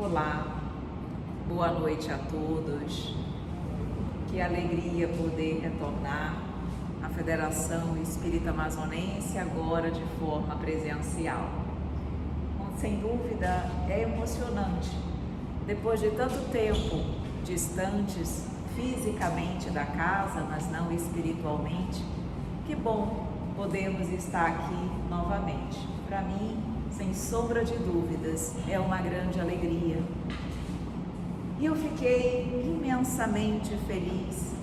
Olá, boa noite a todos. Que alegria poder retornar à Federação Espírita Amazonense agora de forma presencial. Sem dúvida é emocionante, depois de tanto tempo distantes fisicamente da casa, mas não espiritualmente, que bom podermos estar aqui novamente. Para mim, sem sombra de dúvidas, é uma grande alegria. E eu fiquei imensamente feliz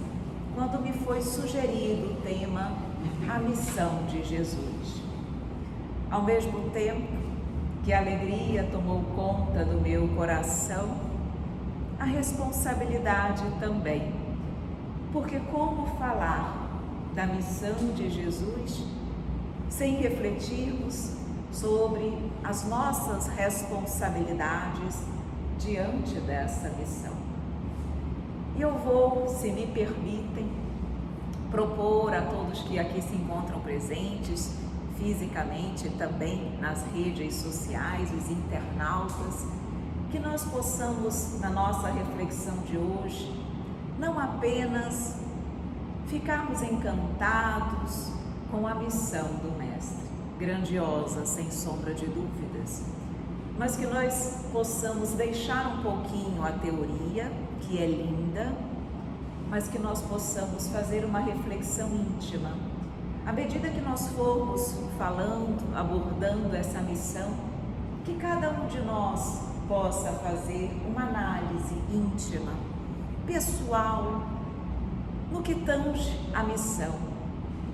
quando me foi sugerido o tema A Missão de Jesus. Ao mesmo tempo que a alegria tomou conta do meu coração, a responsabilidade também, porque como falar da missão de Jesus sem refletirmos sobre as nossas responsabilidades diante dessa missão? E eu vou, se me permitem, propor a todos que aqui se encontram presentes, fisicamente e também nas redes sociais, os internautas, que nós possamos, na nossa reflexão de hoje, não apenas ficarmos encantados com a missão do Mestre, grandiosa, sem sombra de dúvidas, mas que nós possamos deixar um pouquinho a teoria, que é linda, mas que nós possamos fazer uma reflexão íntima. À medida que nós formos falando, abordando essa missão, que cada um de nós possa fazer uma análise íntima, pessoal, no que tange a missão.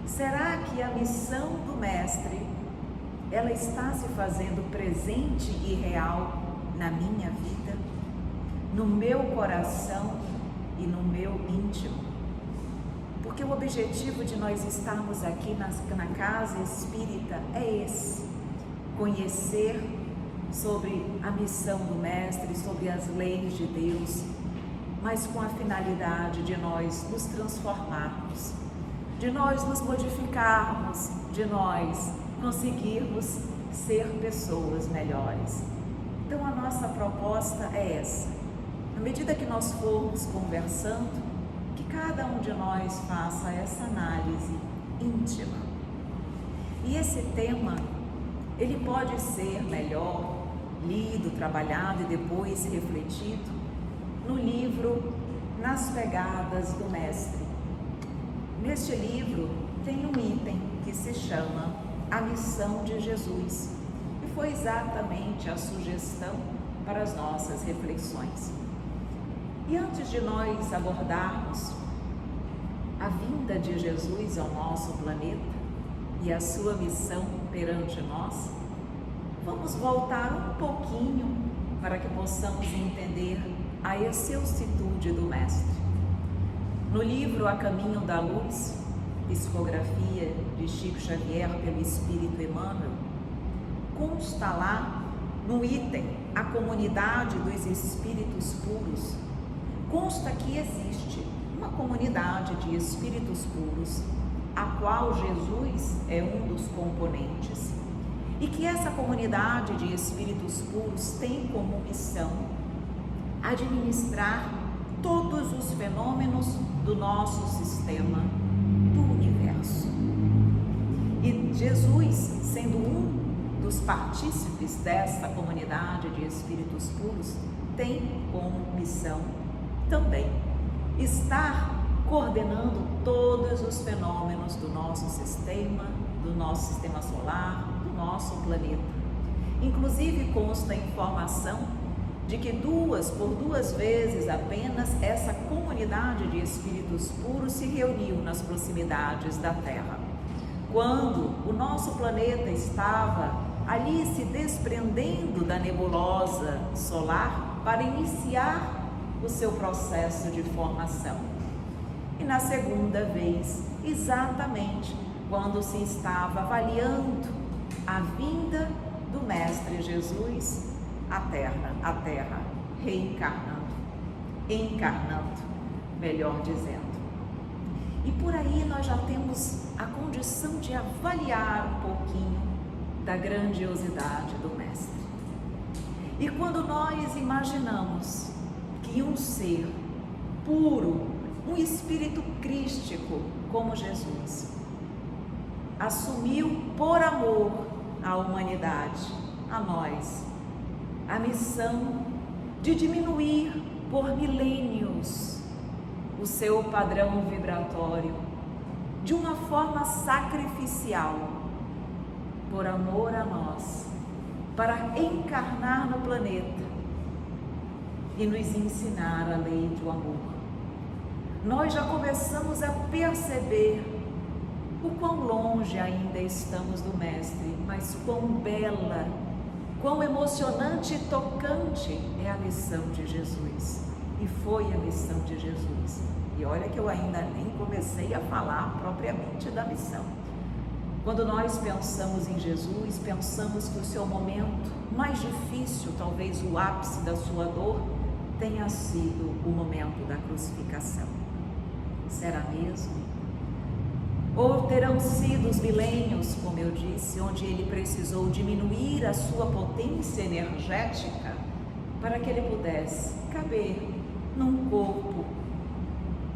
Será que a missão do Mestre, ela está se fazendo presente e real na minha vida, no meu coração e no meu íntimo? Porque o objetivo de nós estarmos aqui na casa espírita é esse: conhecer sobre a missão do Mestre, sobre as leis de Deus, mas com a finalidade de nós nos transformarmos, de nós nos modificarmos, de nós conseguirmos ser pessoas melhores. Então a nossa proposta é essa: à medida que nós formos conversando, que cada um de nós faça essa análise íntima. E esse tema, ele pode ser melhor lido, trabalhado e depois refletido no livro Nas Pegadas do Mestre. Neste livro tem um item que se chama A Missão de Jesus, e foi exatamente a sugestão para as nossas reflexões. E antes de nós abordarmos a vinda de Jesus ao nosso planeta e a sua missão perante nós, vamos voltar um pouquinho para que possamos entender a excelsitude do Mestre. No livro A Caminho da Luz, psicografia de Chico Xavier pelo Espírito Emmanuel, consta lá no item A Comunidade dos Espíritos Puros, consta que existe uma comunidade de espíritos puros, a qual Jesus é um dos componentes, e que essa comunidade de espíritos puros tem como missão administrar todos os fenômenos do nosso sistema, do universo. E Jesus, sendo um dos partícipes dessa comunidade de espíritos puros, tem como missão também estar coordenando todos os fenômenos do nosso sistema solar, do nosso planeta. Inclusive consta a informação de que por duas vezes apenas essa comunidade de espíritos puros se reuniu nas proximidades da Terra, quando o nosso planeta estava ali se desprendendo da nebulosa solar para iniciar o seu processo de formação. E na segunda vez, exatamente quando se estava avaliando a vinda do Mestre Jesus à Terra, encarnando, melhor dizendo. E por aí nós já temos a condição de avaliar um pouquinho da grandiosidade do Mestre. E quando nós imaginamos imaginamos que um ser puro, um espírito crístico como Jesus, assumiu por amor à humanidade, a nós, a missão de diminuir por milênios o seu padrão vibratório de uma forma sacrificial, por amor a nós, para encarnar no planeta e nos ensinar a lei do amor. Nós já começamos a perceber o quão longe ainda estamos do Mestre, mas quão bela, quão emocionante e tocante é a missão de Jesus. E foi a missão de Jesus. E olha que eu ainda nem comecei a falar propriamente da missão. Quando nós pensamos em Jesus, pensamos que o seu momento mais difícil, talvez o ápice da sua dor, tenha sido o momento da crucificação. Será mesmo? Ou terão sido os milênios, como eu disse, onde ele precisou diminuir a sua potência energética para que ele pudesse caber num corpo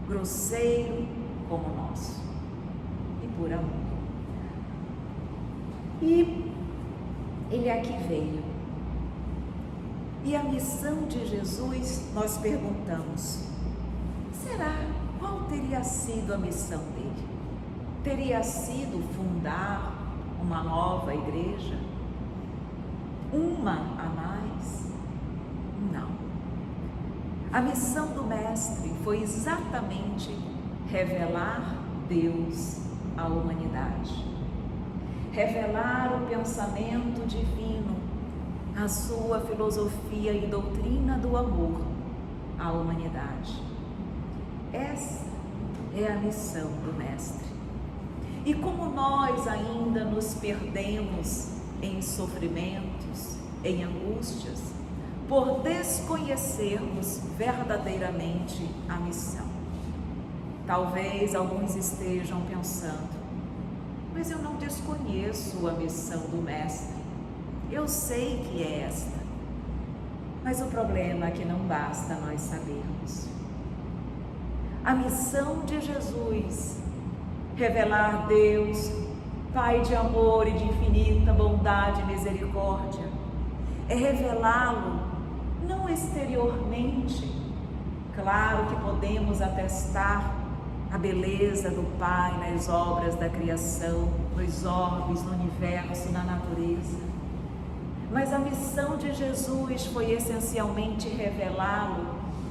grosseiro como o nosso e por amor. E ele aqui veio. E a missão de Jesus, nós perguntamos, qual teria sido a missão dele? Teria sido fundar uma nova igreja? Uma a mais? Não. A missão do Mestre foi exatamente revelar Deus à humanidade, revelar o pensamento divino, a sua filosofia e doutrina do amor à humanidade. Essa é a missão do Mestre. E como nós ainda nos perdemos em sofrimentos, em angústias, por desconhecermos verdadeiramente a missão. Talvez alguns estejam pensando, mas eu não desconheço a missão do Mestre, eu sei que é esta. Mas o problema é que não basta nós sabermos. A missão de Jesus, revelar Deus, Pai de amor e de infinita bondade e misericórdia, é revelá-lo não exteriormente. Claro que podemos atestar a beleza do Pai nas obras da criação, nos orbes, no universo, na natureza. Mas a missão de Jesus foi essencialmente revelá-lo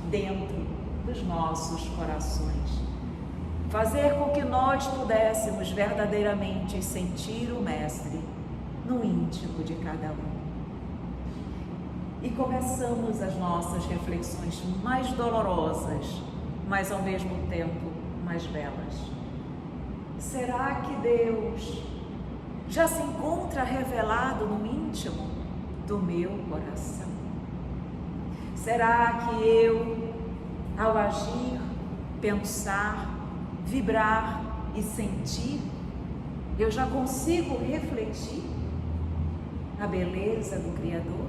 dentro dos nossos corações. Fazer com que nós pudéssemos verdadeiramente sentir o Mestre no íntimo de cada um. E começamos as nossas reflexões mais dolorosas, mas ao mesmo tempo mais belas. Será que Deus já se encontra revelado no íntimo do meu coração? Será que eu, ao agir, pensar, vibrar e sentir, eu já consigo refletir a beleza do Criador?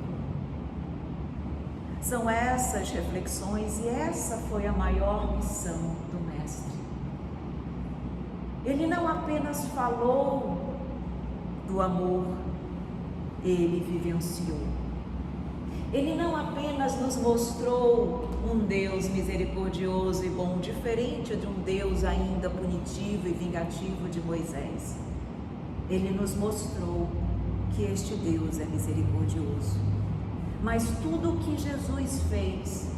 São essas reflexões e essa foi a maior missão do Mestre. Ele não apenas falou do amor, ele vivenciou. Ele não apenas nos mostrou um Deus misericordioso e bom, diferente de um Deus ainda punitivo e vingativo de Moisés. Ele nos mostrou que este Deus é misericordioso. Mas tudo o que Jesus fez,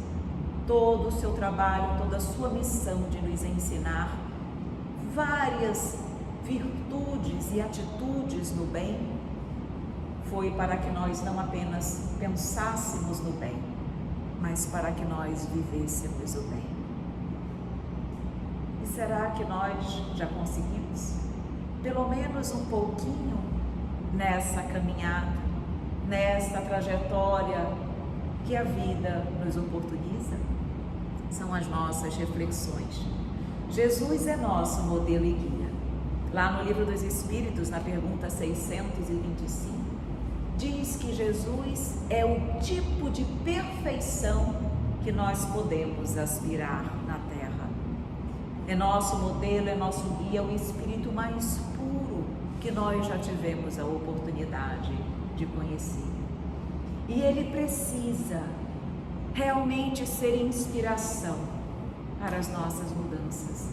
todo o seu trabalho, toda a sua missão de nos ensinar várias virtudes e atitudes no bem, foi para que nós não apenas pensássemos no bem, mas para que nós vivêssemos o bem. E será que nós já conseguimos, pelo menos um pouquinho, nessa caminhada, nessa trajetória que a vida nos oportuniza? São as nossas reflexões. Jesus é nosso modelo e guia. Lá no Livro dos Espíritos, na pergunta 625, diz que Jesus é o tipo de perfeição que nós podemos aspirar na Terra. É nosso modelo, é nosso guia, o Espírito mais puro que nós já tivemos a oportunidade de conhecer. E ele precisa realmente ser inspiração para as nossas mudanças.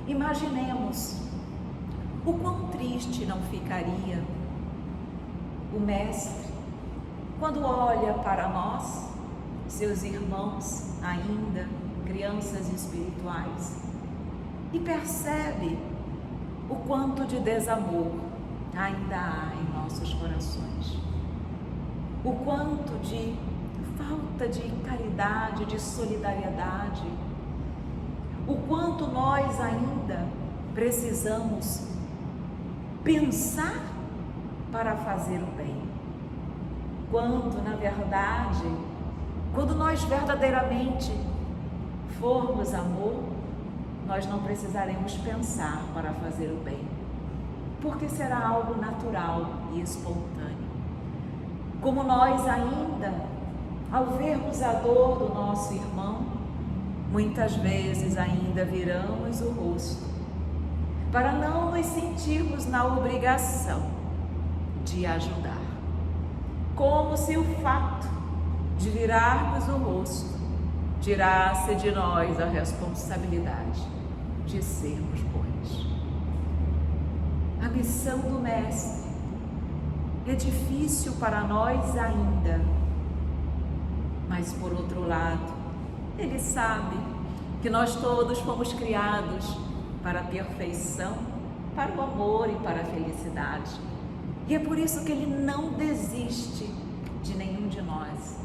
Imaginemos o quão triste não ficaria o Mestre quando olha para nós, seus irmãos ainda, crianças espirituais, e percebe o quanto de desamor ainda há em nossos corações, o quanto de falta de caridade, de solidariedade, o quanto nós ainda precisamos pensar para fazer o bem, quando na verdade, quando nós verdadeiramente formos amor, nós não precisaremos pensar para fazer o bem, porque será algo natural e espontâneo. Como nós ainda, ao vermos a dor do nosso irmão, muitas vezes ainda viramos o rosto, para não nos sentirmos na obrigação de ajudar. Como se o fato de virarmos o rosto tirasse de nós a responsabilidade de sermos bons. A missão do Mestre é difícil para nós ainda, mas por outro lado, ele sabe que nós todos fomos criados para a perfeição, para o amor e para a felicidade. E é por isso que ele não desiste de nenhum de nós,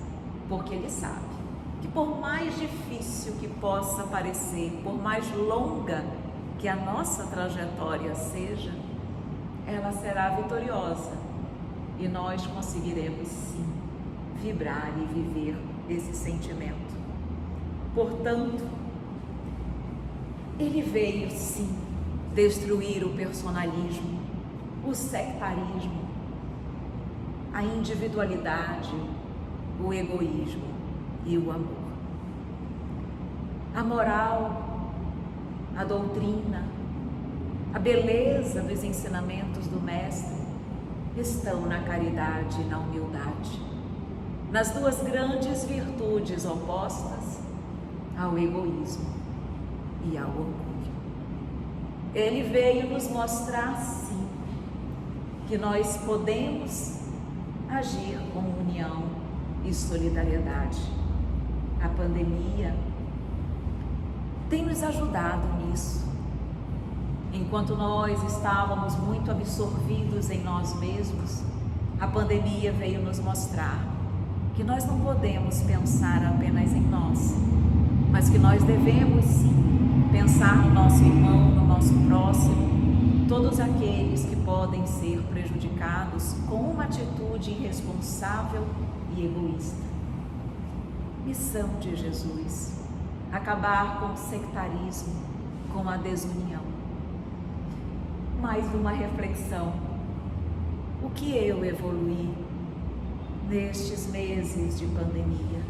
porque ele sabe que por mais difícil que possa parecer, por mais longa que a nossa trajetória seja, ela será vitoriosa e nós conseguiremos sim vibrar e viver esse sentimento. Portanto, ele veio sim destruir o personalismo, o sectarismo, a individualidade, o egoísmo e o amor. A moral, a doutrina, a beleza dos ensinamentos do Mestre estão na caridade e na humildade, nas duas grandes virtudes opostas ao egoísmo e ao orgulho. Ele veio nos mostrar, sim, que nós podemos agir com união e solidariedade. A pandemia tem nos ajudado nisso. Enquanto nós estávamos muito absorvidos em nós mesmos, a pandemia veio nos mostrar que nós não podemos pensar apenas em nós, mas que nós devemos sim pensar no nosso irmão, no nosso próximo, todos aqueles que podem ser prejudicados com uma atitude irresponsável e egoísta. Missão de Jesus: acabar com o sectarismo, com a desunião. Mais uma reflexão: o que eu evoluí nestes meses de pandemia?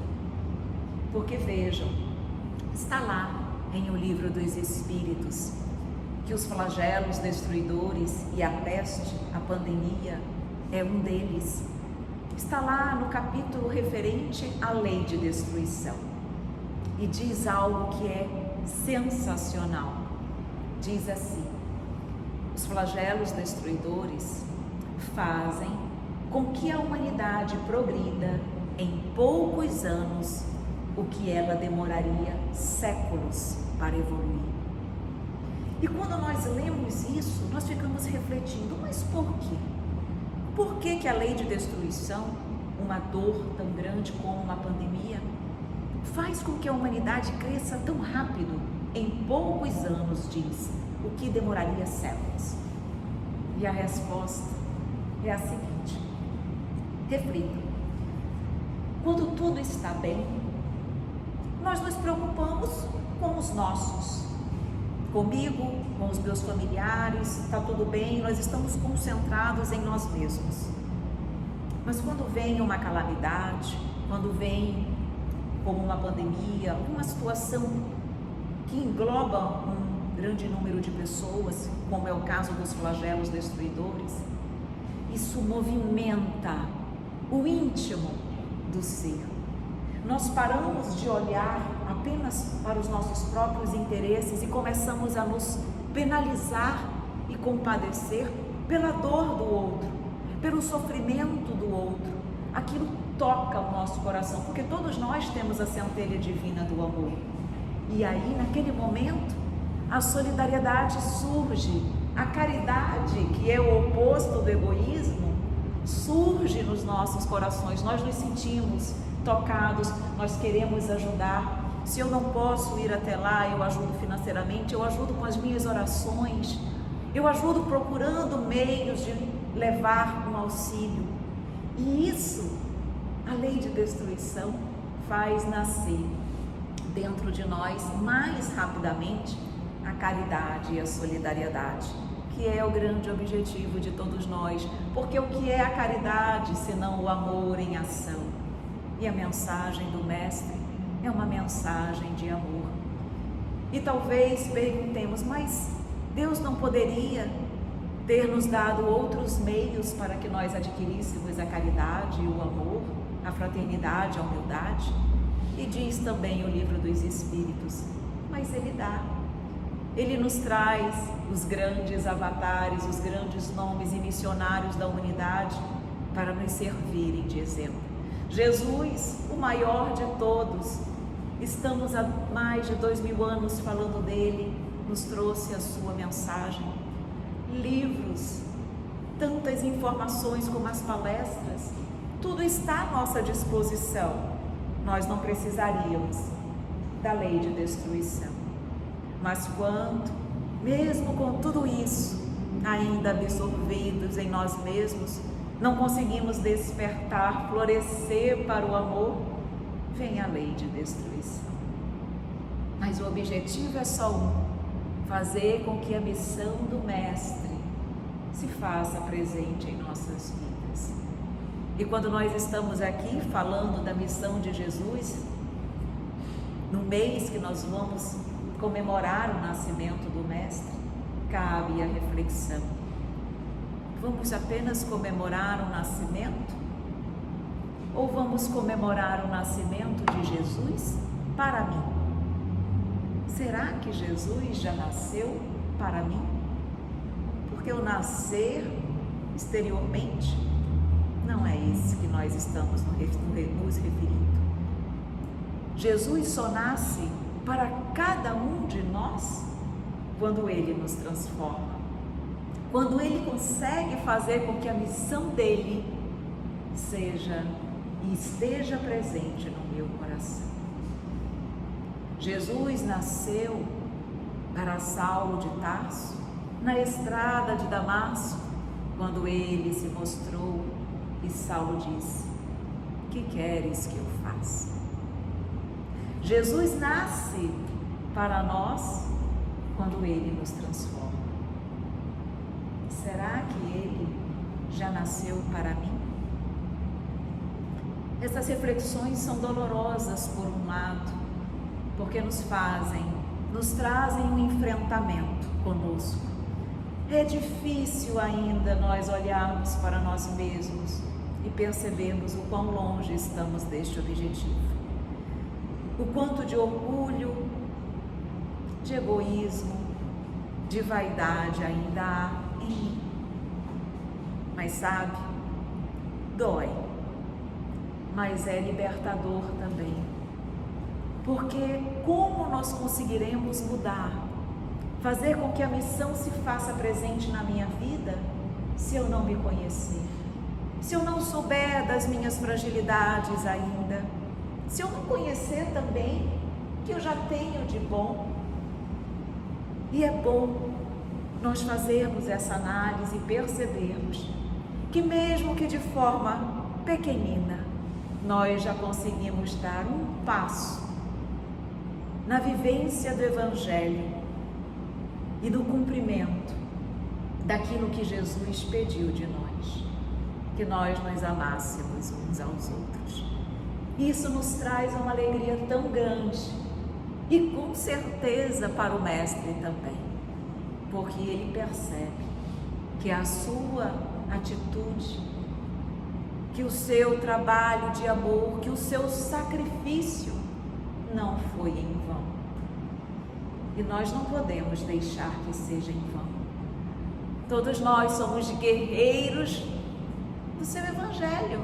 Porque vejam, está lá em O Livro dos Espíritos que os flagelos destruidores e a peste, a pandemia, é um deles. Está lá no capítulo referente à lei de destruição e diz algo que é sensacional. Diz assim: os flagelos destruidores fazem com que a humanidade progrida em poucos anos o que ela demoraria séculos para evoluir. E quando nós lemos isso, nós ficamos refletindo, mas por quê? Por que que a lei de destruição, uma dor tão grande como uma pandemia, faz com que a humanidade cresça tão rápido, em poucos anos, diz, o que demoraria séculos? E a resposta é a seguinte: reflita. Quando tudo está bem, nós nos preocupamos com os nossos, comigo, com os meus familiares, está tudo bem, nós estamos concentrados em nós mesmos. Mas quando vem uma calamidade, quando vem como uma pandemia, uma situação que engloba um grande número de pessoas, como é o caso dos flagelos destruidores, isso movimenta o íntimo do ser. Nós paramos de olhar apenas para os nossos próprios interesses e começamos a nos penalizar e compadecer pela dor do outro, pelo sofrimento do outro. Aquilo toca o nosso coração, porque todos nós temos a centelha divina do amor. E aí, naquele momento, a solidariedade surge, a caridade, que é o oposto do egoísmo, surge nos nossos corações. Nós nos sentimos tocados, nós queremos ajudar. Se eu não posso ir até lá, eu ajudo financeiramente, eu ajudo com as minhas orações, eu ajudo procurando meios de levar um auxílio. E isso, a lei de destruição faz nascer dentro de nós mais rapidamente a caridade e a solidariedade, que é o grande objetivo de todos nós, porque o que é a caridade senão o amor em ação? E a mensagem do Mestre é uma mensagem de amor. E talvez perguntemos, mas Deus não poderia ter nos dado outros meios para que nós adquiríssemos a caridade, o amor, a fraternidade, a humildade? E diz também o Livro dos Espíritos, mas Ele dá. Ele nos traz os grandes avatares, os grandes nomes e missionários da humanidade para nos servirem de exemplo. Jesus, o maior de todos, estamos há mais de 2000 anos falando dele, nos trouxe a sua mensagem. Livros, tantas informações como as palestras, tudo está à nossa disposição. Nós não precisaríamos da lei de destruição. Mas quando, mesmo com tudo isso, ainda absorvidos em nós mesmos, não conseguimos despertar, florescer para o amor, vem a lei de destruição. Mas o objetivo é só um: fazer com que a missão do Mestre se faça presente em nossas vidas. E quando nós estamos aqui falando da missão de Jesus, no mês que nós vamos comemorar o nascimento do Mestre, cabe a reflexão: vamos apenas comemorar o nascimento? Ou vamos comemorar o nascimento de Jesus para mim? Será que Jesus já nasceu para mim? Porque o nascer exteriormente não é esse que nós estamos nos referindo. Jesus só nasce para cada um de nós quando Ele nos transforma, quando Ele consegue fazer com que a missão dele seja e esteja presente no meu coração. Jesus nasceu para Saulo de Tarso na estrada de Damasco, quando ele se mostrou e Saulo disse: "Que queres que eu faça?" Jesus nasce para nós quando Ele nos transforma. Será que Ele já nasceu para mim? Essas reflexões são dolorosas por um lado, porque nos trazem um enfrentamento conosco. É difícil ainda nós olharmos para nós mesmos e percebermos o quão longe estamos deste objetivo. O quanto de orgulho, de egoísmo, de vaidade ainda há em mim. Mas sabe, dói, mas é libertador também. Porque como nós conseguiremos mudar, fazer com que a missão se faça presente na minha vida, se eu não me conhecer? Se eu não souber das minhas fragilidades ainda? Se eu não conhecer também o que eu já tenho de bom? E é bom nós fazermos essa análise e percebermos que mesmo que de forma pequenina, nós já conseguimos dar um passo na vivência do Evangelho e do cumprimento daquilo que Jesus pediu de nós. que nós nos amássemos uns aos outros. Isso nos traz uma alegria tão grande e com certeza para o Mestre também, porque ele percebe que a sua atitude, que o seu trabalho de amor, que o seu sacrifício não foi em vão. E nós não podemos deixar que seja em vão. Todos nós somos guerreiros do seu Evangelho.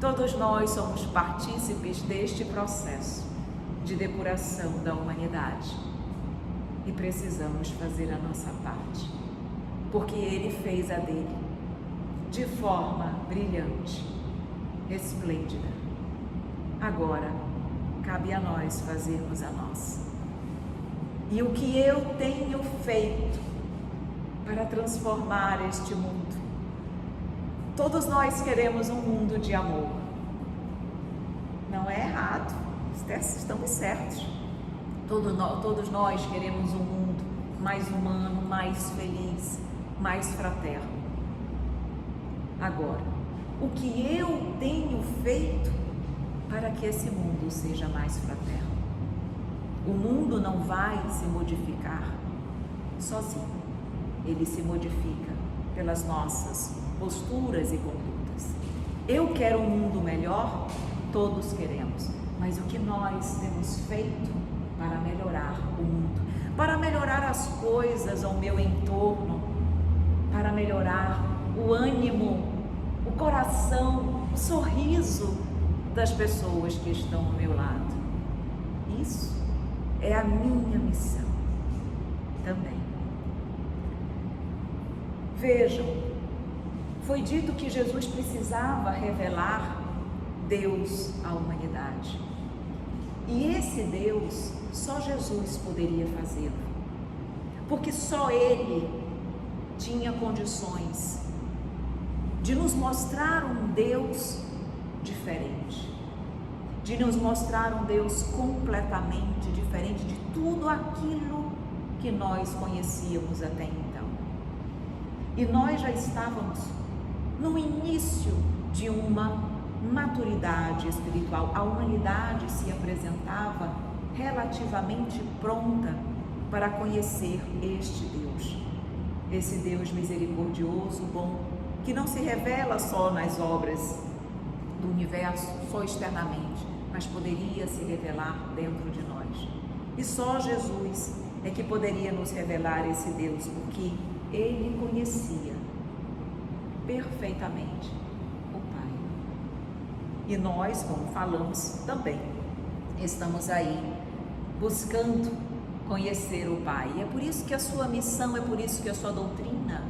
Todos nós somos partícipes deste processo de depuração da humanidade. E precisamos fazer a nossa parte, porque ele fez a dele de forma brilhante, esplêndida. Agora, cabe a nós fazermos a nossa. E o que eu tenho feito para transformar este mundo? Todos nós queremos um mundo de amor. Não é errado, estamos certos. Todos nós queremos um mundo mais humano, mais feliz, mais fraterno. Agora, o que eu tenho feito para que esse mundo seja mais fraterno? O mundo não vai se modificar sozinho. Ele se modifica pelas nossas posturas e condutas. Eu quero um mundo melhor, todos queremos, mas o que nós temos feito para melhorar o mundo, para melhorar as coisas ao meu entorno, para melhorar o ânimo, o coração, o sorriso das pessoas que estão ao meu lado? Isso é a minha missão também. Vejam, foi dito que Jesus precisava revelar Deus à humanidade. E esse Deus, só Jesus poderia fazê-lo, porque só Ele tinha condições de nos mostrar um Deus diferente, de nos mostrar um Deus completamente diferente de tudo aquilo que nós conhecíamos até então. E nós já estávamos no início de uma maturidade espiritual. A humanidade se apresentava relativamente pronta para conhecer este Deus, esse Deus misericordioso, bom, que não se revela só nas obras do universo, só externamente, mas poderia se revelar dentro de nós. E só Jesus é que poderia nos revelar esse Deus, porque Ele conhecia perfeitamente o Pai. E nós, como falamos, também estamos aí buscando conhecer o Pai. E é por isso que a sua missão, é por isso que a sua doutrina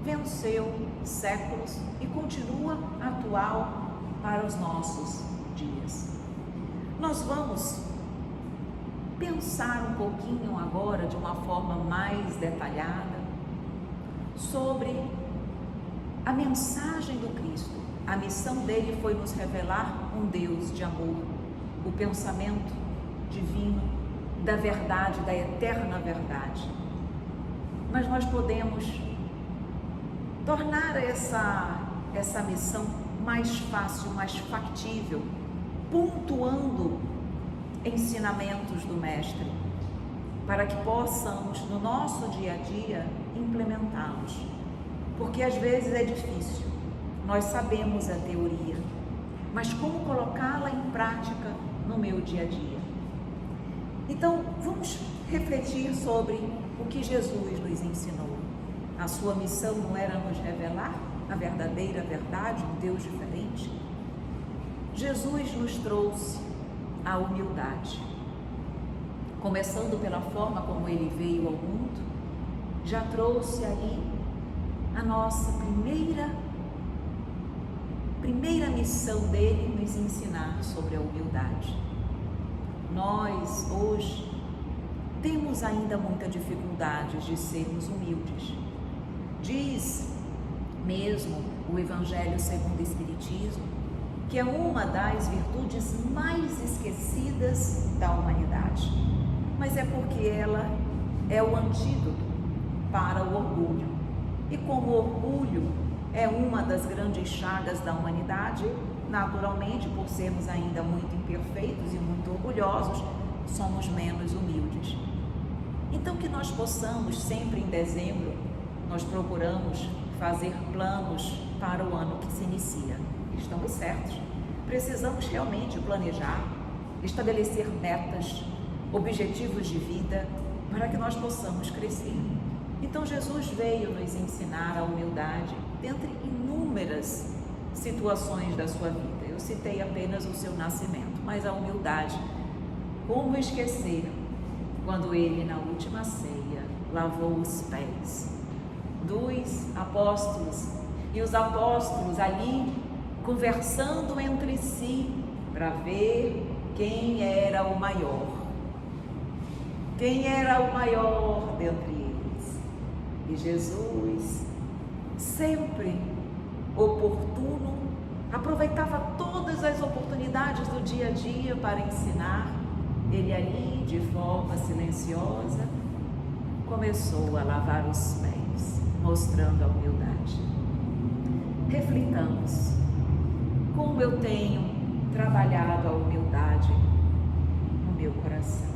venceu séculos e continua atual para os nossos dias. Nós vamos pensar um pouquinho agora, de uma forma mais detalhada, sobre a mensagem do Cristo. A missão dele foi nos revelar um Deus de amor, o pensamento divino da verdade, da eterna verdade. Mas nós podemos tornar essa missão mais fácil, mais factível, pontuando ensinamentos do Mestre, para que possamos, no nosso dia a dia, implementá-los. Porque às vezes é difícil, nós sabemos a teoria, mas como colocá-la em prática no meu dia a dia? Então, vamos refletir sobre o que Jesus nos ensinou. A sua missão não era nos revelar a verdadeira verdade, um Deus diferente? Jesus nos trouxe a humildade, começando pela forma como ele veio ao mundo, já trouxe aí a nossa primeira missão dele, nos ensinar sobre a humildade. Nós hoje temos ainda muita dificuldade de sermos humildes. Diz mesmo o Evangelho segundo o Espiritismo que é uma das virtudes mais esquecidas da humanidade, mas é porque ela é o antídoto para o orgulho. E como o orgulho é uma das grandes chagas da humanidade. Naturalmente, por sermos ainda muito imperfeitos e muito orgulhosos, somos menos humildes. Então, que nós possamos, sempre em dezembro, nós procuramos fazer planos para o ano que se inicia. Estamos certos. Precisamos realmente planejar, estabelecer metas, objetivos de vida, para que nós possamos crescer. Então, Jesus veio nos ensinar a humildade dentre inúmeras situações da sua vida. Eu citei apenas o seu nascimento, mas a humildade, como esquecer quando ele, na última ceia, lavou os pés dos apóstolos, e os apóstolos ali conversando entre si para ver quem era o maior. Quem era o maior dentre eles? E Jesus, sempre oportuno, aproveitava todas as oportunidades do dia a dia para ensinar. Ele ali, de forma silenciosa, começou a lavar os pés, mostrando a humildade. Reflitamos, como eu tenho trabalhado a humildade no meu coração.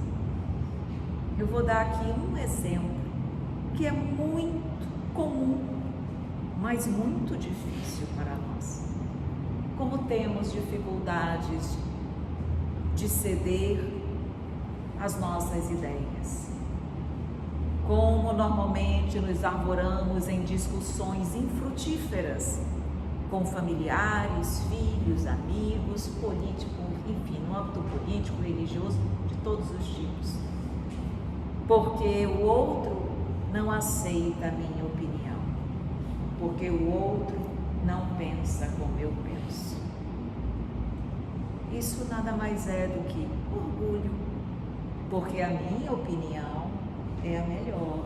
Eu vou dar aqui um exemplo que é muito comum, mas muito difícil para nós. Como temos dificuldades de ceder às nossas ideias. Como normalmente nos arvoramos em discussões infrutíferas com familiares, filhos, amigos, políticos, enfim, no âmbito político, religioso, de todos os tipos. Porque o outro não aceita a minha opinião, porque o outro não pensa como eu penso. Isso nada mais é do que orgulho, porque a minha opinião é a melhor,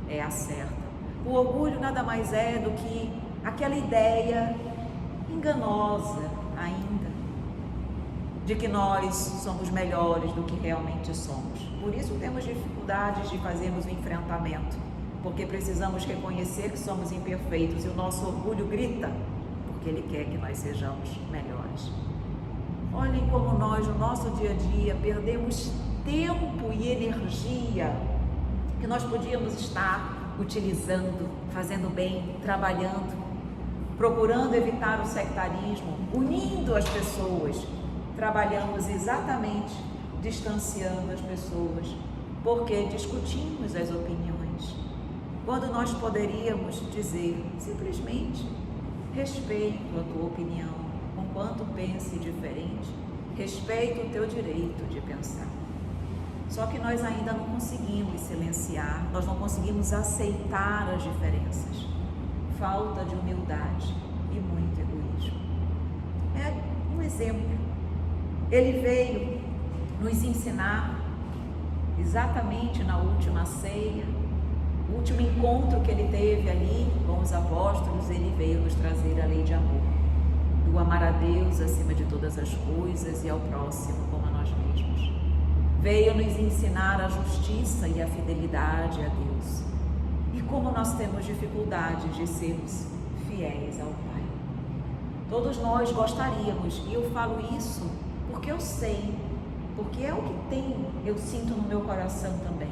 é a certa. O orgulho nada mais é do que aquela ideia enganosa ainda, de que nós somos melhores do que realmente somos. Por isso temos dificuldades de fazermos o enfrentamento, porque precisamos reconhecer que somos imperfeitos e o nosso orgulho grita, porque ele quer que nós sejamos melhores. Olhem como nós, no nosso dia a dia, perdemos tempo e energia que nós podíamos estar utilizando, fazendo bem, trabalhando, procurando evitar o sectarismo, unindo as pessoas. Trabalhamos exatamente distanciando as pessoas, porque discutimos as opiniões, quando nós poderíamos dizer simplesmente: respeito a tua opinião, conquanto pense diferente, respeito o teu direito de pensar. Só que nós ainda não conseguimos silenciar, nós não conseguimos aceitar as diferenças. Falta de humildade e muito egoísmo. É um exemplo. Ele veio nos ensinar exatamente na última ceia, o último encontro que ele teve ali com os apóstolos. Ele veio nos trazer a lei de amor, do amar a Deus acima de todas as coisas e ao próximo como a nós mesmos. Veio nos ensinar a justiça e a fidelidade a Deus. E como nós temos dificuldades de sermos fiéis ao Pai. Todos nós gostaríamos, e eu falo isso porque eu sei, porque é o que eu sinto no meu coração também.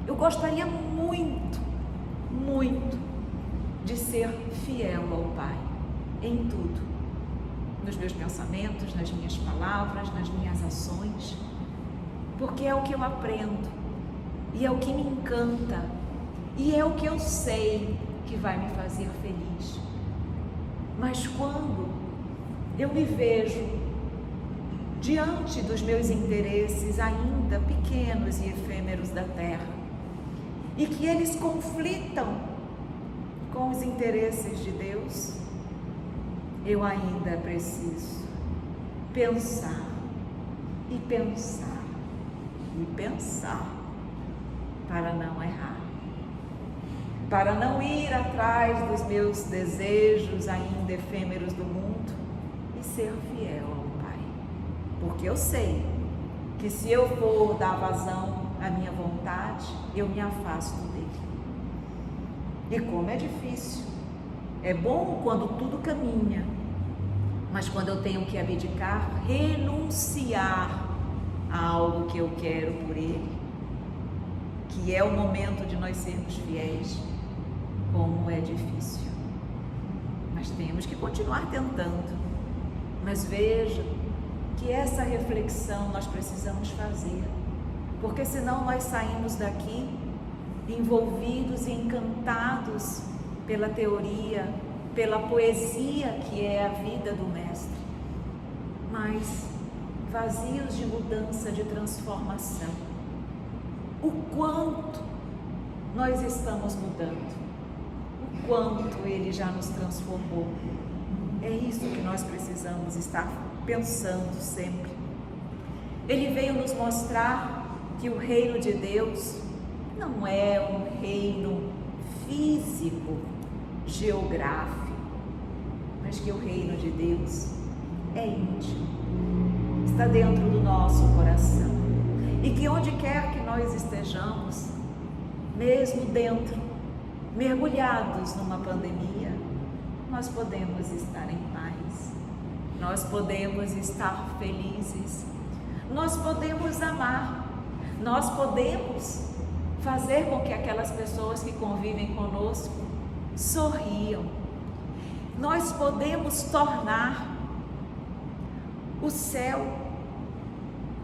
Eu gostaria muito, muito de ser fiel ao Pai em tudo, nos meus pensamentos, nas minhas palavras, nas minhas ações, porque é o que eu aprendo, e é o que me encanta, e é o que eu sei que vai me fazer feliz. Mas quando eu me vejo diante dos meus interesses ainda pequenos e efêmeros da terra, e que eles conflitam com os interesses de Deus, eu ainda preciso pensar e pensar e pensar para não errar, para não ir atrás dos meus desejos ainda efêmeros do mundo e ser fiel ao Pai, porque eu sei que se eu for dar vazão à minha vontade, eu me afasto dele. E como é difícil É bom quando tudo caminha, mas quando eu tenho que abdicar, renunciar a algo que eu quero por Ele, que é o momento de nós sermos fiéis, como é difícil. Mas temos que continuar tentando. Mas veja que essa reflexão nós precisamos fazer, porque senão nós saímos daqui envolvidos e encantados pela teoria, pela poesia que é a vida do Mestre, mas vazios de mudança, de transformação. O quanto nós estamos mudando, o quanto Ele já nos transformou. É isso que nós precisamos estar pensando sempre. Ele veio nos mostrar que o reino de Deus não é um reino físico, geográfico, mas que o reino de Deus é íntimo, está dentro do nosso coração, e que onde quer que nós estejamos, mesmo dentro, mergulhados numa pandemia, nós podemos estar em paz, nós podemos estar felizes, nós podemos amar, nós podemos fazer com que aquelas pessoas que convivem conosco sorriam. Nós podemos tornar o céu,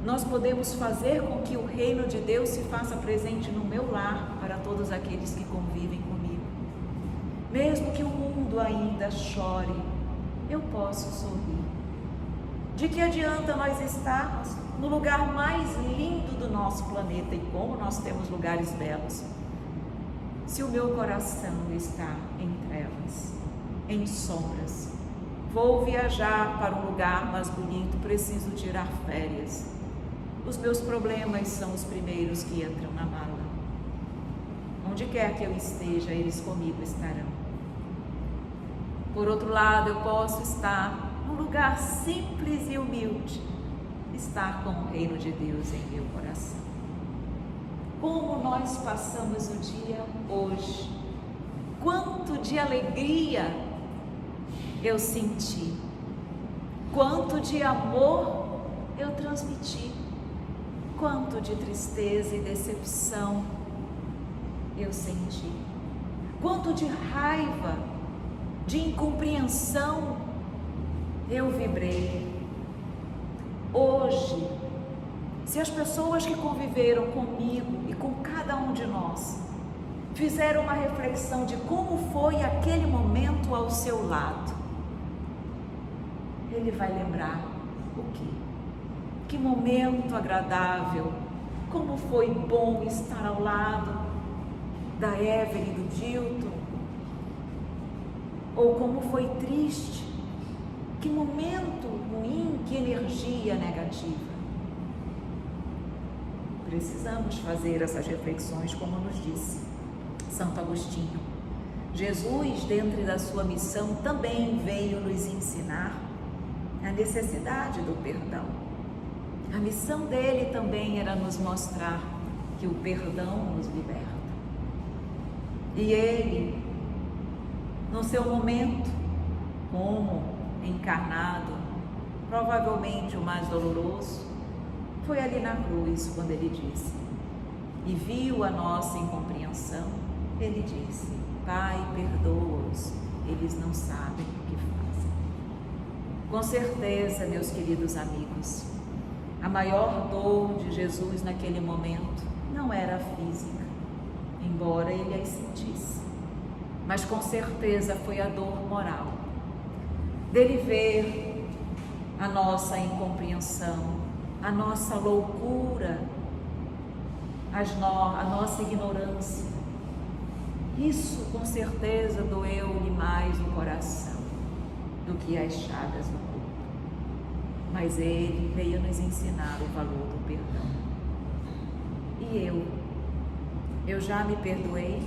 nós podemos fazer com que o reino de Deus se faça presente no meu lar para todos aqueles que convivem comigo. Mesmo que o mundo ainda chore, eu posso sorrir. De que adianta nós estarmos no lugar mais lindo do nosso planeta, e como nós temos lugares belos, se o meu coração está em trevas, em sombras? Vou viajar para um lugar mais bonito, preciso tirar férias. Os meus problemas são os primeiros que entram na mala. Onde quer que eu esteja, eles comigo estarão. Por outro lado, eu posso estar num lugar simples e humilde, estar com o reino de Deus em meu coração. Como nós passamos o dia hoje, quanto de alegria eu senti, quanto de amor eu transmiti, quanto de tristeza e decepção eu senti, quanto de raiva, de incompreensão eu vibrei. Hoje, se as pessoas que conviveram comigo e com cada um de nós fizeram uma reflexão de como foi aquele momento ao seu lado, ele vai lembrar o quê? Que momento agradável, como foi bom estar ao lado da Evelyn, do Dilton, ou como foi triste, que momento ruim, que energia negativa. Precisamos fazer essas reflexões, como nos disse Santo Agostinho. Jesus, dentro da sua missão, também veio nos ensinar a necessidade do perdão. A missão dele também era nos mostrar que o perdão nos liberta. E ele, no seu momento, como encarnado, provavelmente o mais doloroso, foi ali na cruz, quando ele disse, e viu a nossa incompreensão, ele disse: Pai, perdoa-os, eles não sabem o que fazem. Com certeza, meus queridos amigos, a maior dor de Jesus naquele momento não era física, embora ele a sentisse, mas com certeza foi a dor moral, dele ver a nossa incompreensão, a nossa loucura, a nossa ignorância. Isso com certeza doeu-lhe mais no coração do que as chagas no corpo. Mas ele veio nos ensinar o valor do perdão. E eu já me perdoei?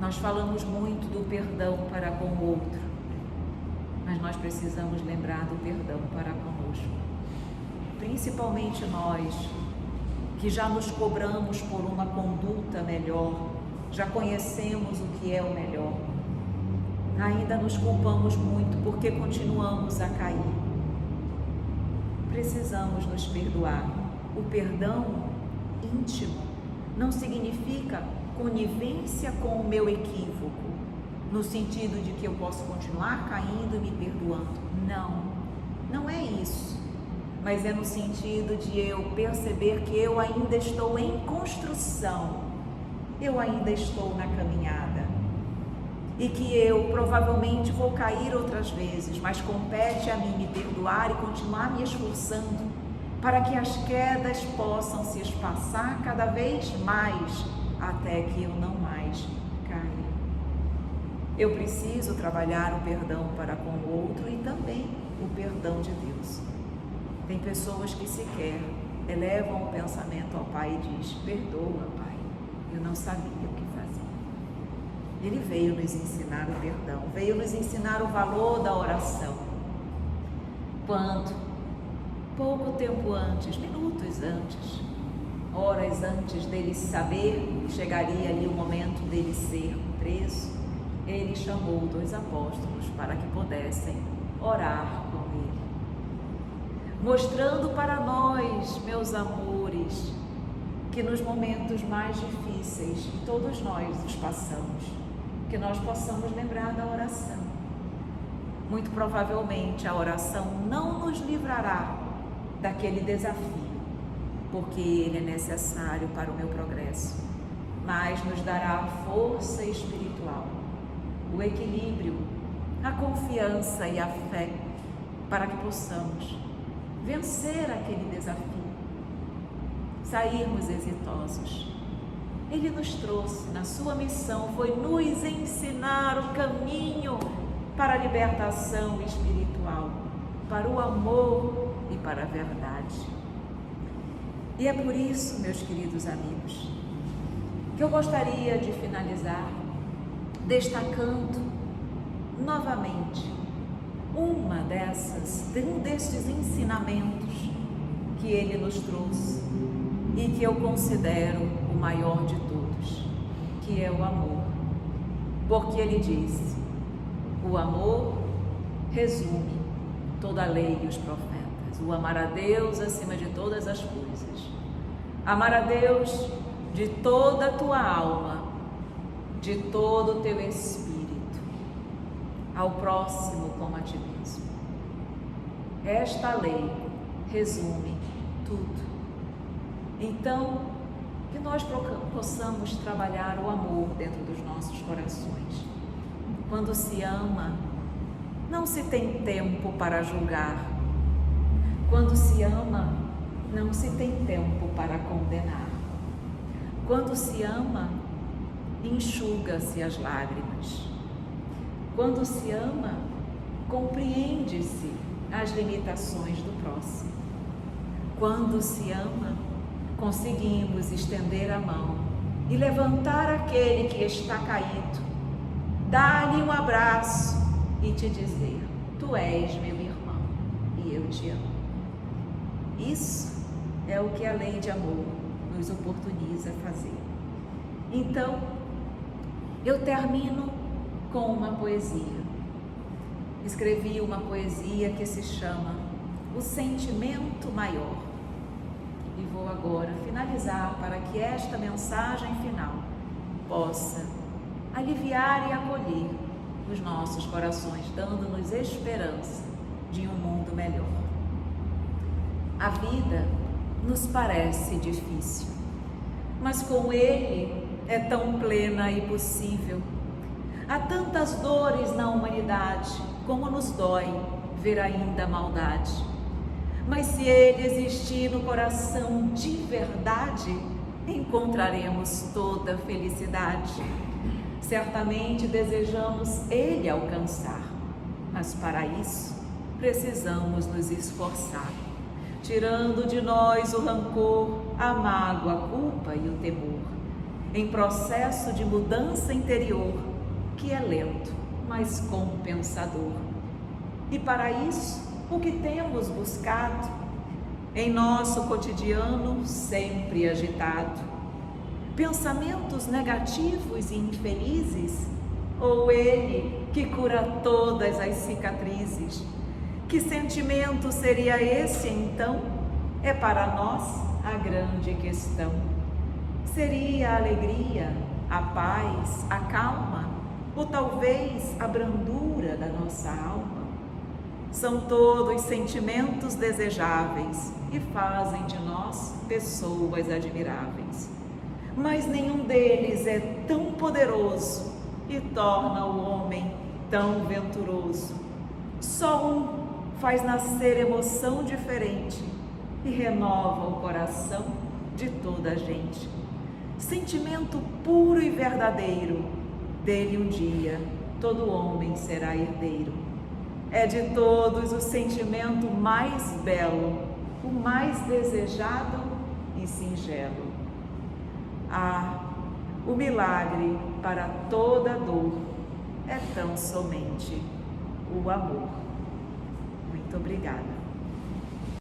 Nós falamos muito do perdão para com o outro, mas nós precisamos lembrar do perdão para conosco. Principalmente nós, que já nos cobramos por uma conduta melhor, já conhecemos o que é o melhor, ainda nos culpamos muito porque continuamos a cair. Precisamos nos perdoar. O perdão íntimo não significa conivência com o meu equívoco, no sentido de que eu posso continuar caindo e me perdoando. Não é isso. Mas é no sentido de eu perceber que eu ainda estou em construção, eu ainda estou na caminhada e que eu provavelmente vou cair outras vezes, mas compete a mim me perdoar e continuar me esforçando para que as quedas possam se espaçar cada vez mais até que eu não mais caia. Eu preciso trabalhar o perdão para com o outro e também o perdão de Deus. Tem pessoas que sequer elevam o pensamento ao Pai e diz: perdoa, Pai, eu não sabia o que fazer. Ele veio nos ensinar o perdão, veio nos ensinar o valor da oração. Quando, pouco tempo antes, minutos antes, horas antes dele saber que chegaria ali o momento dele ser preso, ele chamou 2 apóstolos para que pudessem orar com ele, mostrando para nós, meus amores, que nos momentos mais difíceis, todos nós os passamos, que nós possamos lembrar da oração. Muito provavelmente a oração não nos livrará daquele desafio, porque ele é necessário para o meu progresso, mas nos dará a força espiritual, o equilíbrio, a confiança e a fé para que possamos vencer aquele desafio, sairmos exitosos. Ele nos trouxe, na sua missão, foi nos ensinar o caminho para a libertação espiritual, para o amor e para a verdade. E é por isso, meus queridos amigos, que eu gostaria de finalizar destacando novamente um desses ensinamentos que ele nos trouxe e que eu considero o maior de todos, que é o amor. Porque ele disse: o amor resume toda a lei e os profetas. O amar a Deus acima de todas as coisas. Amar a Deus de toda a tua alma, de todo o teu espírito, ao próximo como a ti mesmo. Esta lei resume tudo. Então, que nós possamos trabalhar o amor dentro dos nossos corações. Quando se ama, não se tem tempo para julgar. Quando se ama, não se tem tempo para condenar. Quando se ama, enxuga-se as lágrimas. Quando se ama, compreende-se as limitações do próximo. Quando se ama, conseguimos estender a mão e levantar aquele que está caído, dar-lhe um abraço e te dizer: tu és meu irmão e eu te amo. Isso é o que a lei de amor nos oportuniza fazer. Então, eu termino com uma poesia. Escrevi uma poesia que se chama O Sentimento Maior. E vou agora finalizar para que esta mensagem final possa aliviar e acolher os nossos corações, dando-nos esperança de um mundo melhor. A vida nos parece difícil, mas com Ele é tão plena e possível. Há tantas dores na humanidade, como nos dói ver ainda a maldade. Mas se Ele existir no coração de verdade, encontraremos toda a felicidade. Certamente desejamos Ele alcançar, mas para isso precisamos nos esforçar, tirando de nós o rancor, a mágoa, a culpa e o temor, em processo de mudança interior, que é lento, mas compensador. E para isso, o que temos buscado em nosso cotidiano sempre agitado? Pensamentos negativos e infelizes? Ou Ele que cura todas as cicatrizes. Que sentimento seria esse, então? É para nós a grande questão. Seria a alegria, a paz, a calma, ou talvez a brandura da nossa alma? São todos sentimentos desejáveis e fazem de nós pessoas admiráveis. Mas nenhum deles é tão poderoso e torna o homem tão venturoso. Só um faz nascer emoção diferente e renova o coração de toda a gente. Sentimento puro e verdadeiro, dele um dia todo homem será herdeiro. É de todos o sentimento mais belo, o mais desejado e singelo. Ah, o milagre para toda dor é tão somente o amor. Muito obrigada.